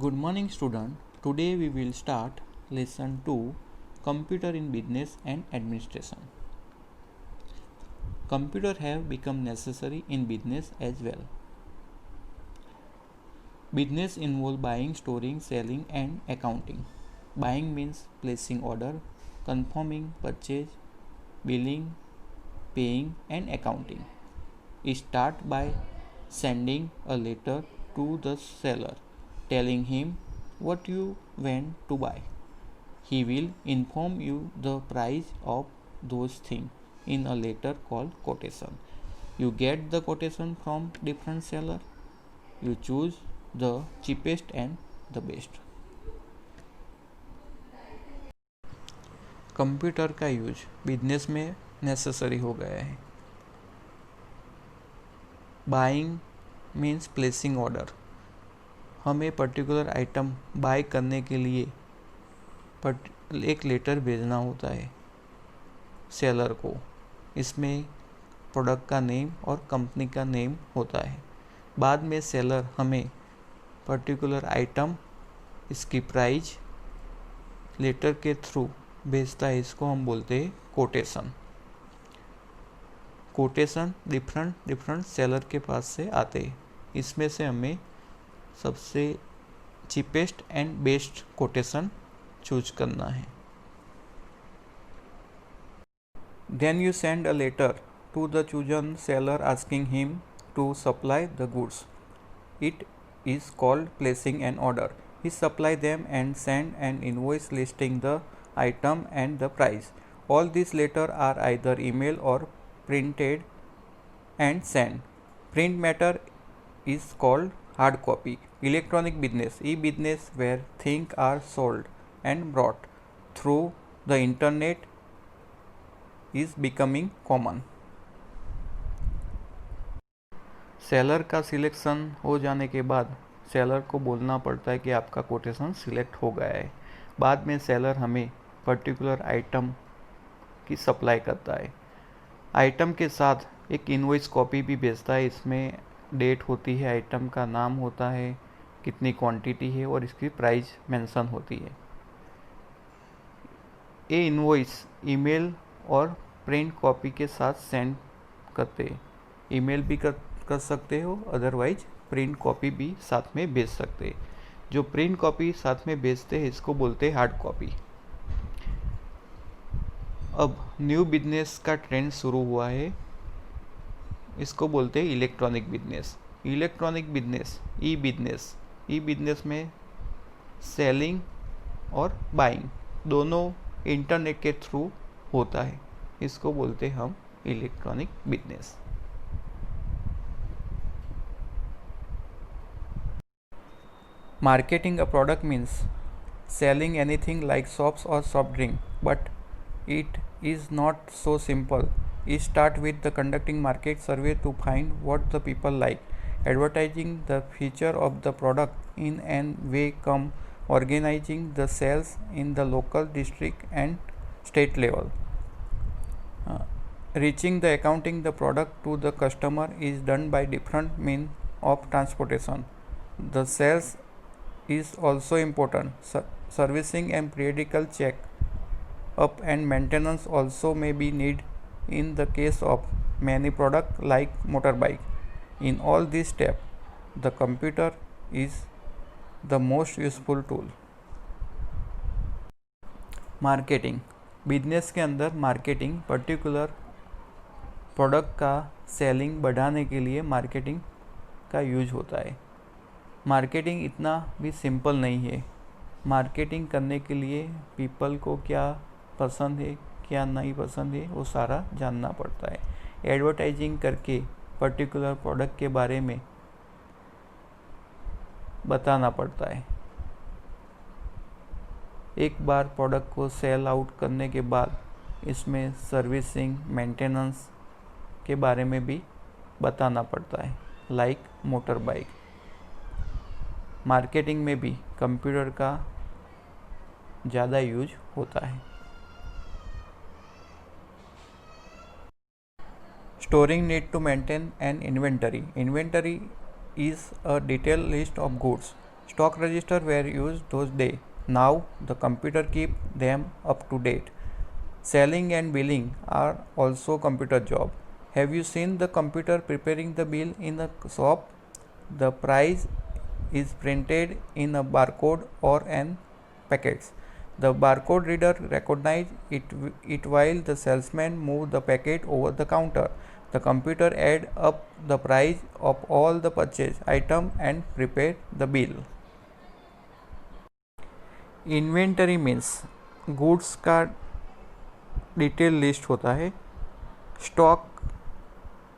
Good morning student. Today we will start lesson 2 Computer in Business and Administration. Computer have become necessary in business as well. Business involve buying, storing, selling and accounting. Buying means placing order, confirming purchase, billing, paying and accounting. Start by sending a letter to the seller telling him what you want to buy. He will inform you the price of those things in a letter called quotation. You get the quotation from different seller. You choose the cheapest and the best. Computer का use business में necessary हो गया है. Buying means placing order. हमें particular item by करने के लिए एक लेटर भेजना होता है सेलर को. इसमें प्रोडक्ट का नेम और कंपनी का नेम होता है. बाद में सेलर हमें पर्टिकुलर आइटम, इसकी प्राइस लेटर के थ्रू भेजता है. इसको हम बोलते हैं कोटेशन. कोटेशन डिफरेंट सेलर के पास से आते हैं. इसमें से हमें सबसे cheapest and best quotation choose करना है. Then you send a letter to the chosen seller asking him to supply the goods. It is called placing an order. He supply them and send an invoice listing the item and the price. All these letters are either email or printed and sent. Print matter is called hard copy. Electronic business, e-business, where things are sold and brought through the internet is becoming common. Seller का selection हो जाने के बाद seller को बोलना पड़ता है कि आपका कोटेशन सिलेक्ट हो गया है. बाद में सेलर हमें पर्टिकुलर आइटम की सप्लाई करता है. आइटम के साथ एक इनवॉइस कॉपी भी भेजता है. इसमें डेट होती है, आइटम का नाम होता है, कितनी क्वांटिटी है और इसकी प्राइस मेंशन होती है. ये इनवॉइस ईमेल और प्रिंट कॉपी के साथ सेंड करते हैं. ईमेल भी कर सकते हो, अदरवाइज प्रिंट कॉपी भी साथ में भेज सकते हैं. जो प्रिंट कॉपी साथ में भेजते हैं इसको बोलते हैं हार्ड कॉपी. अब न्यू बिजनेस का ट्रेंड शुरू हुआ है. इसको बोलते हैं इलेक्ट्रॉनिक बिजनेस. इलेक्ट्रॉनिक बिजनेस, ई बिजनेस में सेलिंग और बाइंग दोनों इंटरनेट के थ्रू होता है. इसको बोलते हैं हम electronic business. Marketing a product means selling anything like soaps or soft drink, but it is not so simple. It start with the conducting market survey to find what the people like, advertising the feature of the product in an way, come organizing the sales in the local, district and state level. Reaching the accounting the product to the customer is done by different means of transportation. The sales is also important. Servicing and periodical check up and maintenance also may be need in the case of many product like motorbike. In all these steps, the computer is the most useful tool. Marketing, business के अंदर marketing particular product का selling बढ़ाने के लिए marketing का use होता है. Marketing इतना भी सिंपल नहीं है. मार्केटिंग करने के लिए पीपल को क्या पसंद है, क्या नहीं पसंद है, वो सारा जानना पड़ता है. एडवर्टाइजिंग करके पर्टिकुलर प्रोडक्ट के बारे में बताना पड़ता है. एक बार प्रोडक्ट को सेल आउट करने के बाद इसमें सर्विसिंग, मेंटेनेंस के बारे में भी बताना पड़ता है, लाइक मोटर बाइक. मार्केटिंग में भी कंप्यूटर का ज़्यादा यूज होता है. Storing need to maintain an inventory. Inventory is a detailed list of goods Stock register were used those days. Now the computer keep them up to date. Selling and billing are also computer job. Have you seen the computer preparing the bill in the shop? The price is printed in a barcode or an packets. The barcode reader recognize it while the salesman move the packet over the counter. The computer add up the price of all the purchase item and prepare the bill. Inventory means goods का detail list होता है. Stock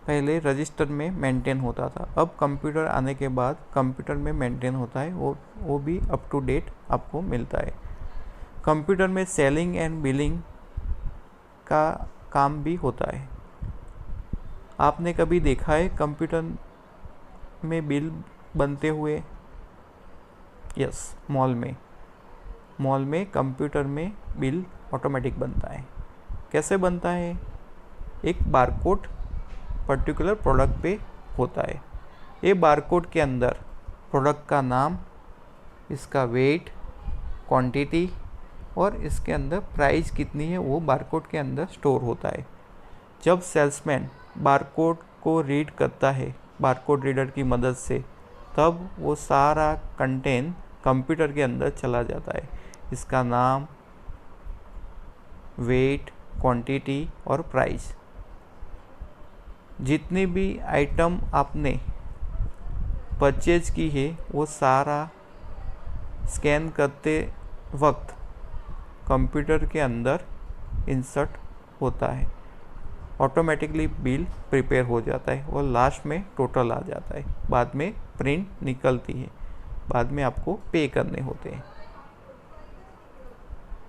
पहले register में maintain होता था, अब computer आने के बाद कंप्यूटर में मेंटेन होता है, वो भी अप टू डेट आपको मिलता है. कंप्यूटर में सेलिंग एंड बिलिंग का काम भी होता है. आपने कभी देखा है कंप्यूटर में बिल बनते हुए? यस, मॉल में कंप्यूटर में बिल ऑटोमेटिक बनता है. कैसे बनता है? एक बारकोड पर्टिकुलर प्रोडक्ट पे होता है. ये बारकोड के अंदर प्रोडक्ट का नाम, इसका वेट, क्वांटिटी और इसके अंदर प्राइस कितनी है वो बारकोड के अंदर स्टोर होता है. जब सेल्समैन बारकोड को रीड करता है बारकोड रीडर की मदद से, तब वो सारा कंटेंट कंप्यूटर के अंदर चला जाता है. इसका नाम, वेट, क्वांटिटी और प्राइस. जितनी भी आइटम आपने परचेज की है वो सारा स्कैन करते वक्त कंप्यूटर के अंदर इंसर्ट होता है. ऑटोमेटिकली बिल प्रिपेयर हो जाता है और लास्ट में टोटल आ जाता है. बाद में प्रिंट निकलती है, बाद में आपको पे करने होते हैं.